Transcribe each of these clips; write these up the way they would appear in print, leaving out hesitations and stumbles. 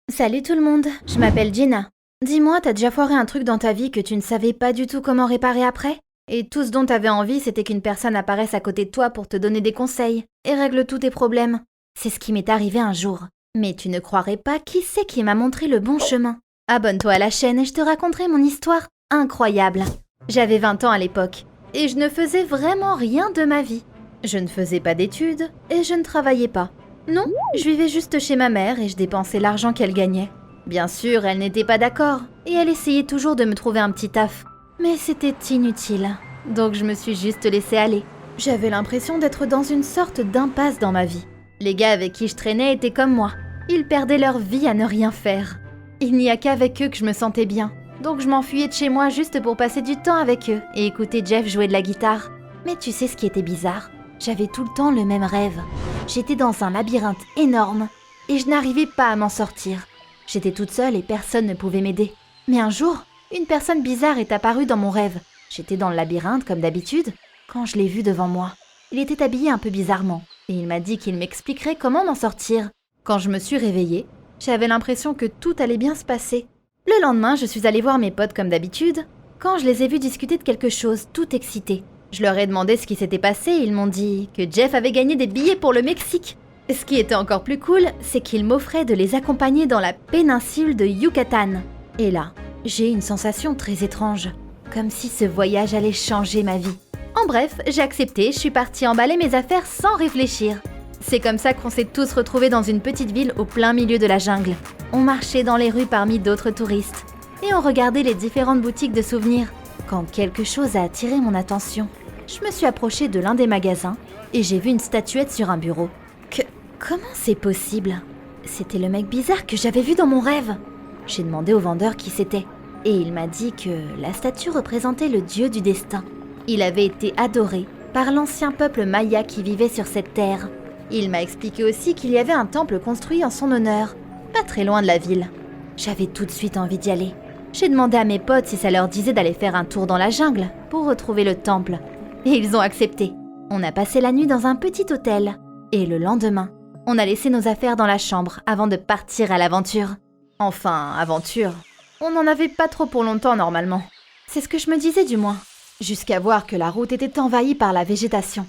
Salut tout le monde, je m'appelle Gina. Dis-moi, t'as déjà foiré un truc dans ta vie que tu ne savais pas du tout comment réparer après? Et tout ce dont t'avais envie, c'était qu'une personne apparaisse à côté de toi pour te donner des conseils et règle tous tes problèmes. C'est ce qui m'est arrivé un jour. Mais tu ne croirais pas qui c'est qui m'a montré le bon chemin. Abonne-toi à la chaîne et je te raconterai mon histoire incroyable. J'avais 20 ans à l'époque et je ne faisais vraiment rien de ma vie. Je ne faisais pas d'études et je ne travaillais pas. Non, je vivais juste chez ma mère et je dépensais l'argent qu'elle gagnait. Bien sûr, elle n'était pas d'accord et elle essayait toujours de me trouver un petit taf. Mais c'était inutile, donc je me suis juste laissée aller. J'avais l'impression d'être dans une sorte d'impasse dans ma vie. Les gars avec qui je traînais étaient comme moi. Ils perdaient leur vie à ne rien faire. Il n'y a qu'avec eux que je me sentais bien. Donc je m'enfuyais de chez moi juste pour passer du temps avec eux et écouter Jeff jouer de la guitare. Mais tu sais ce qui était bizarre? J'avais tout le temps le même rêve. J'étais dans un labyrinthe énorme et je n'arrivais pas à m'en sortir. J'étais toute seule et personne ne pouvait m'aider. Mais un jour, une personne bizarre est apparue dans mon rêve. J'étais dans le labyrinthe comme d'habitude quand je l'ai vu devant moi. Il était habillé un peu bizarrement et il m'a dit qu'il m'expliquerait comment m'en sortir. Quand je me suis réveillée, j'avais l'impression que tout allait bien se passer. Le lendemain, je suis allée voir mes potes comme d'habitude. Quand je les ai vus discuter de quelque chose, tout excités. Je leur ai demandé ce qui s'était passé et ils m'ont dit que Jeff avait gagné des billets pour le Mexique. Ce qui était encore plus cool, c'est qu'il m'offrait de les accompagner dans la péninsule de Yucatan. Et là, j'ai eu une sensation très étrange, comme si ce voyage allait changer ma vie. En bref, j'ai accepté, je suis partie emballer mes affaires sans réfléchir. C'est comme ça qu'on s'est tous retrouvés dans une petite ville au plein milieu de la jungle. On marchait dans les rues parmi d'autres touristes et on regardait les différentes boutiques de souvenirs. Quand quelque chose a attiré mon attention, je me suis approchée de l'un des magasins et j'ai vu une statuette sur un bureau. Comment c'est possible? C'était le mec bizarre que j'avais vu dans mon rêve. J'ai demandé au vendeur qui c'était et il m'a dit que la statue représentait le dieu du destin. Il avait été adoré par l'ancien peuple maya qui vivait sur cette terre. Il m'a expliqué aussi qu'il y avait un temple construit en son honneur, pas très loin de la ville. J'avais tout de suite envie d'y aller. J'ai demandé à mes potes si ça leur disait d'aller faire un tour dans la jungle pour retrouver le temple. Et ils ont accepté. On a passé la nuit dans un petit hôtel. Et le lendemain, on a laissé nos affaires dans la chambre avant de partir à l'aventure. Enfin, aventure. On n'en avait pas trop pour longtemps normalement. C'est ce que je me disais du moins. Jusqu'à voir que la route était envahie par la végétation.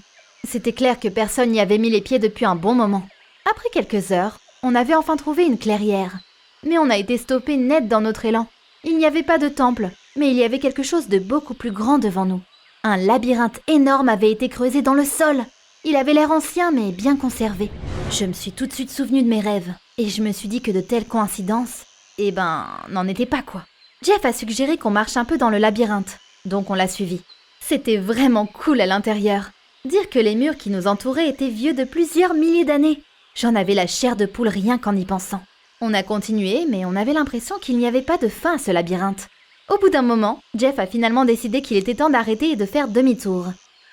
C'était clair que personne n'y avait mis les pieds depuis un bon moment. Après quelques heures, on avait enfin trouvé une clairière. Mais on a été stoppé net dans notre élan. Il n'y avait pas de temple, mais il y avait quelque chose de beaucoup plus grand devant nous. Un labyrinthe énorme avait été creusé dans le sol. Il avait l'air ancien, mais bien conservé. Je me suis tout de suite souvenue de mes rêves, et je me suis dit que de telles coïncidences, n'en étaient pas quoi. Jeff a suggéré qu'on marche un peu dans le labyrinthe, donc on l'a suivi. C'était vraiment cool à l'intérieur. Dire que les murs qui nous entouraient étaient vieux de plusieurs milliers d'années. J'en avais la chair de poule rien qu'en y pensant. On a continué, mais on avait l'impression qu'il n'y avait pas de fin à ce labyrinthe. Au bout d'un moment, Jeff a finalement décidé qu'il était temps d'arrêter et de faire demi-tour.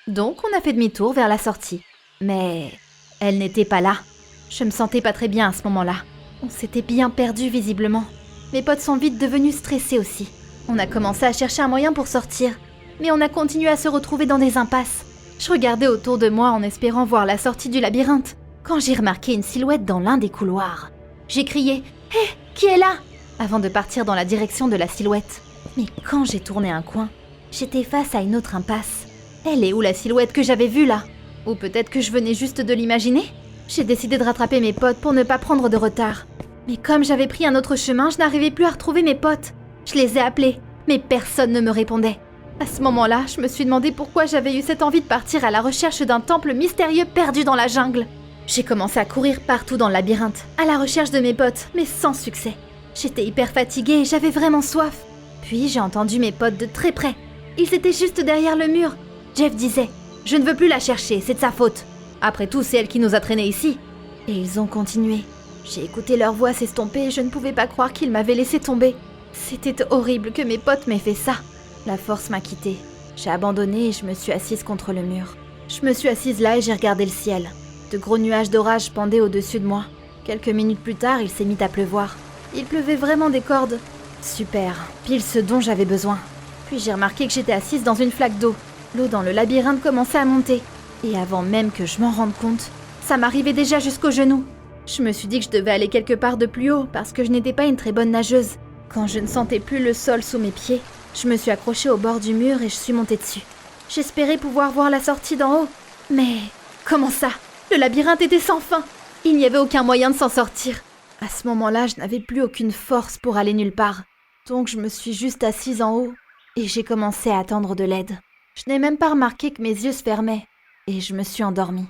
Donc on a fait demi-tour vers la sortie. Mais elle n'était pas là. Je me sentais pas très bien à ce moment-là. On s'était bien perdu visiblement. Mes potes sont vite devenus stressés aussi. On a commencé à chercher un moyen pour sortir. Mais on a continué à se retrouver dans des impasses. Je regardais autour de moi en espérant voir la sortie du labyrinthe, quand j'ai remarqué une silhouette dans l'un des couloirs. J'ai crié « Hé, qui est là ?» avant de partir dans la direction de la silhouette. Mais quand j'ai tourné un coin, j'étais face à une autre impasse. Elle est où la silhouette que j'avais vue là? Ou peut-être que je venais juste de l'imaginer? J'ai décidé de rattraper mes potes pour ne pas prendre de retard. Mais comme j'avais pris un autre chemin, je n'arrivais plus à retrouver mes potes. Je les ai appelés, mais personne ne me répondait. À ce moment-là, je me suis demandé pourquoi j'avais eu cette envie de partir à la recherche d'un temple mystérieux perdu dans la jungle. J'ai commencé à courir partout dans le labyrinthe, à la recherche de mes potes, mais sans succès. J'étais hyper fatiguée et j'avais vraiment soif. Puis j'ai entendu mes potes de très près. Ils étaient juste derrière le mur. Jeff disait « Je ne veux plus la chercher, c'est de sa faute. Après tout, c'est elle qui nous a traînés ici. » Et ils ont continué. J'ai écouté leur voix s'estomper et je ne pouvais pas croire qu'ils m'avaient laissé tomber. C'était horrible que mes potes m'aient fait ça. La force m'a quittée. J'ai abandonné et je me suis assise contre le mur. Je me suis assise là et j'ai regardé le ciel. De gros nuages d'orage pendaient au-dessus de moi. Quelques minutes plus tard, il s'est mis à pleuvoir. Il pleuvait vraiment des cordes. Super, pile ce dont j'avais besoin. Puis j'ai remarqué que j'étais assise dans une flaque d'eau. L'eau dans le labyrinthe commençait à monter. Et avant même que je m'en rende compte, ça m'arrivait déjà jusqu'aux genoux. Je me suis dit que je devais aller quelque part de plus haut parce que je n'étais pas une très bonne nageuse. Quand je ne sentais plus le sol sous mes pieds, je me suis accrochée au bord du mur et je suis montée dessus. J'espérais pouvoir voir la sortie d'en haut. Mais comment ça? Le labyrinthe était sans fin. Il n'y avait aucun moyen de s'en sortir. À ce moment-là, je n'avais plus aucune force pour aller nulle part. Donc je me suis juste assise en haut et j'ai commencé à attendre de l'aide. Je n'ai même pas remarqué que mes yeux se fermaient et je me suis endormie.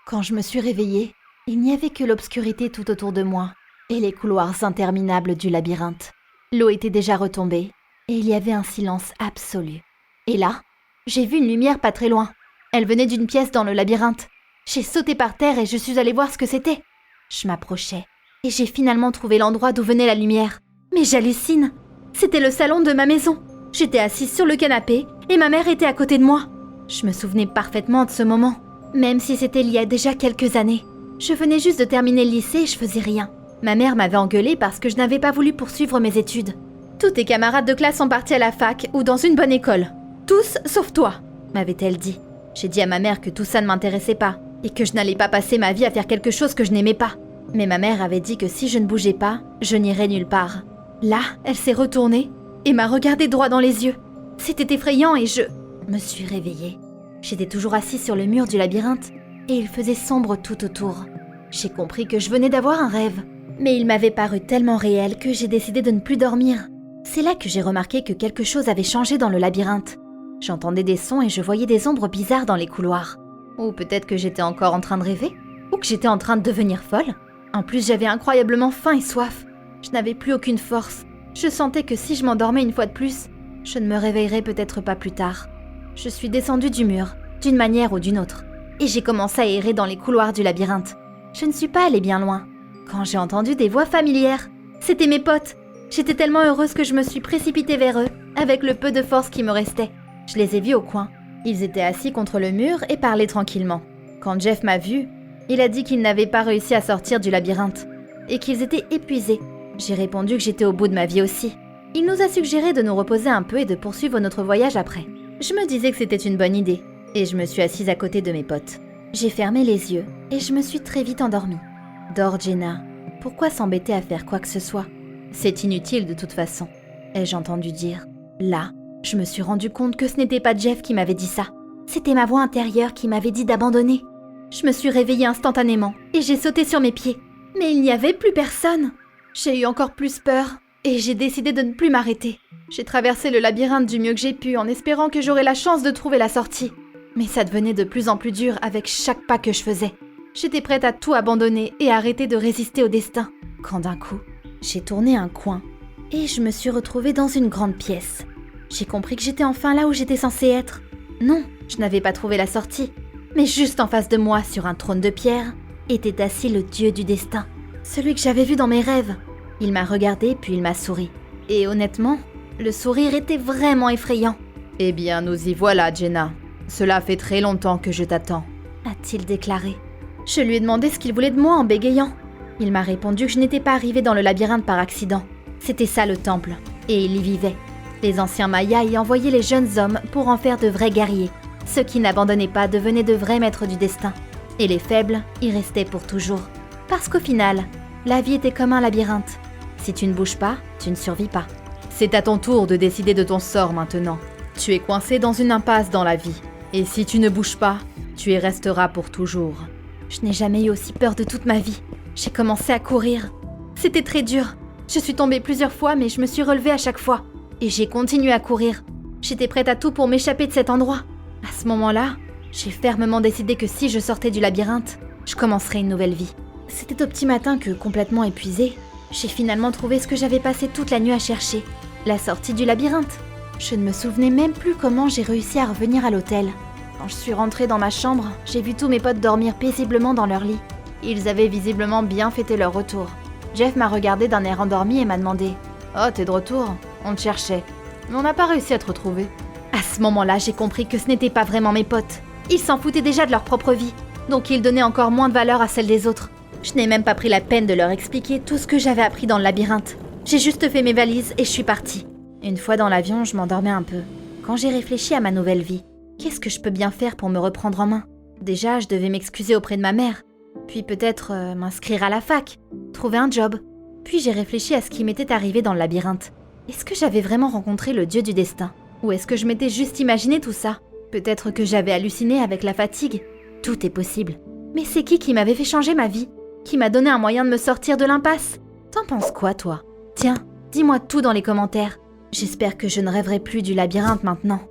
Quand je me suis réveillée, il n'y avait que l'obscurité tout autour de moi et les couloirs interminables du labyrinthe. L'eau était déjà retombée et il y avait un silence absolu. Et là, j'ai vu une lumière pas très loin. Elle venait d'une pièce dans le labyrinthe. J'ai sauté par terre et je suis allée voir ce que c'était. Je m'approchais et j'ai finalement trouvé l'endroit d'où venait la lumière. Mais j'hallucine. C'était le salon de ma maison. J'étais assise sur le canapé et ma mère était à côté de moi. Je me souvenais parfaitement de ce moment, même si c'était il y a déjà quelques années. Je venais juste de terminer le lycée et je faisais rien. Ma mère m'avait engueulée parce que je n'avais pas voulu poursuivre mes études. Tous tes camarades de classe sont partis à la fac ou dans une bonne école. Tous sauf toi, m'avait-elle dit. J'ai dit à ma mère que tout ça ne m'intéressait pas et que je n'allais pas passer ma vie à faire quelque chose que je n'aimais pas. Mais ma mère avait dit que si je ne bougeais pas, je n'irais nulle part. Là, elle s'est retournée et m'a regardé droit dans les yeux. C'était effrayant et je me suis réveillée. J'étais toujours assise sur le mur du labyrinthe et il faisait sombre tout autour. J'ai compris que je venais d'avoir un rêve, mais il m'avait paru tellement réel que j'ai décidé de ne plus dormir. C'est là que j'ai remarqué que quelque chose avait changé dans le labyrinthe. J'entendais des sons et je voyais des ombres bizarres dans les couloirs. Ou peut-être que j'étais encore en train de rêver, ou que j'étais en train de devenir folle. En plus, j'avais incroyablement faim et soif. Je n'avais plus aucune force. Je sentais que si je m'endormais une fois de plus, je ne me réveillerais peut-être pas plus tard. Je suis descendue du mur, d'une manière ou d'une autre, et j'ai commencé à errer dans les couloirs du labyrinthe. Je ne suis pas allée bien loin, quand j'ai entendu des voix familières. C'était mes potes. J'étais tellement heureuse que je me suis précipitée vers eux, avec le peu de force qui me restait. Je les ai vus au coin. Ils étaient assis contre le mur et parlaient tranquillement. Quand Jeff m'a vue, il a dit qu'ils n'avaient pas réussi à sortir du labyrinthe, et qu'ils étaient épuisés. J'ai répondu que j'étais au bout de ma vie aussi. Il nous a suggéré de nous reposer un peu et de poursuivre notre voyage après. Je me disais que c'était une bonne idée, et je me suis assise à côté de mes potes. J'ai fermé les yeux, et je me suis très vite endormie. Dors, Jenna. Pourquoi s'embêter à faire quoi que ce soit? C'est inutile de toute façon, ai-je entendu dire. Là, je me suis rendu compte que ce n'était pas Jeff qui m'avait dit ça. C'était ma voix intérieure qui m'avait dit d'abandonner. Je me suis réveillée instantanément, et j'ai sauté sur mes pieds. Mais il n'y avait plus personne. J'ai eu encore plus peur, et j'ai décidé de ne plus m'arrêter. J'ai traversé le labyrinthe du mieux que j'ai pu en espérant que j'aurais la chance de trouver la sortie. Mais ça devenait de plus en plus dur avec chaque pas que je faisais. J'étais prête à tout abandonner et arrêter de résister au destin. Quand d'un coup, j'ai tourné un coin et je me suis retrouvée dans une grande pièce. J'ai compris que j'étais enfin là où j'étais censée être. Non, je n'avais pas trouvé la sortie. Mais juste en face de moi, sur un trône de pierre, était assis le dieu du destin. Celui que j'avais vu dans mes rêves. Il m'a regardé puis il m'a souri. Et honnêtement, le sourire était vraiment effrayant. « Eh bien, nous y voilà, Jenna. Cela fait très longtemps que je t'attends, » a-t-il déclaré. Je lui ai demandé ce qu'il voulait de moi en bégayant. Il m'a répondu que je n'étais pas arrivée dans le labyrinthe par accident. C'était ça le temple, et il y vivait. Les anciens Mayas y envoyaient les jeunes hommes pour en faire de vrais guerriers. Ceux qui n'abandonnaient pas devenaient de vrais maîtres du destin. Et les faibles y restaient pour toujours. Parce qu'au final, la vie était comme un labyrinthe. Si tu ne bouges pas, tu ne survis pas. C'est à ton tour de décider de ton sort maintenant. Tu es coincé dans une impasse dans la vie. Et si tu ne bouges pas, tu y resteras pour toujours. Je n'ai jamais eu aussi peur de toute ma vie. J'ai commencé à courir. C'était très dur. Je suis tombée plusieurs fois, mais je me suis relevée à chaque fois. Et j'ai continué à courir. J'étais prête à tout pour m'échapper de cet endroit. À ce moment-là, j'ai fermement décidé que si je sortais du labyrinthe, je commencerais une nouvelle vie. C'était au petit matin que, complètement épuisée, j'ai finalement trouvé ce que j'avais passé toute la nuit à chercher. La sortie du labyrinthe. Je ne me souvenais même plus comment j'ai réussi à revenir à l'hôtel. Quand je suis rentrée dans ma chambre, j'ai vu tous mes potes dormir paisiblement dans leur lit. Ils avaient visiblement bien fêté leur retour. Jeff m'a regardé d'un air endormi et m'a demandé « Oh, t'es de retour? On te cherchait. Mais on n'a pas réussi à te retrouver. » À ce moment-là, j'ai compris que ce n'étaient pas vraiment mes potes. Ils s'en foutaient déjà de leur propre vie, donc ils donnaient encore moins de valeur à celle des autres. Je n'ai même pas pris la peine de leur expliquer tout ce que j'avais appris dans le labyrinthe. J'ai juste fait mes valises et je suis partie. Une fois dans l'avion, je m'endormais un peu. Quand j'ai réfléchi à ma nouvelle vie, qu'est-ce que je peux bien faire pour me reprendre en main? Déjà, je devais m'excuser auprès de ma mère. Puis peut-être m'inscrire à la fac, trouver un job. Puis j'ai réfléchi à ce qui m'était arrivé dans le labyrinthe. Est-ce que j'avais vraiment rencontré le dieu du destin? Ou est-ce que je m'étais juste imaginé tout ça? Peut-être que j'avais halluciné avec la fatigue. Tout est possible. Mais c'est qui m'avait fait changer ma vie? Qui m'a donné un moyen de me sortir de l'impasse? T'en penses quoi, toi? Tiens, dis-moi tout dans les commentaires. J'espère que je ne rêverai plus du labyrinthe maintenant.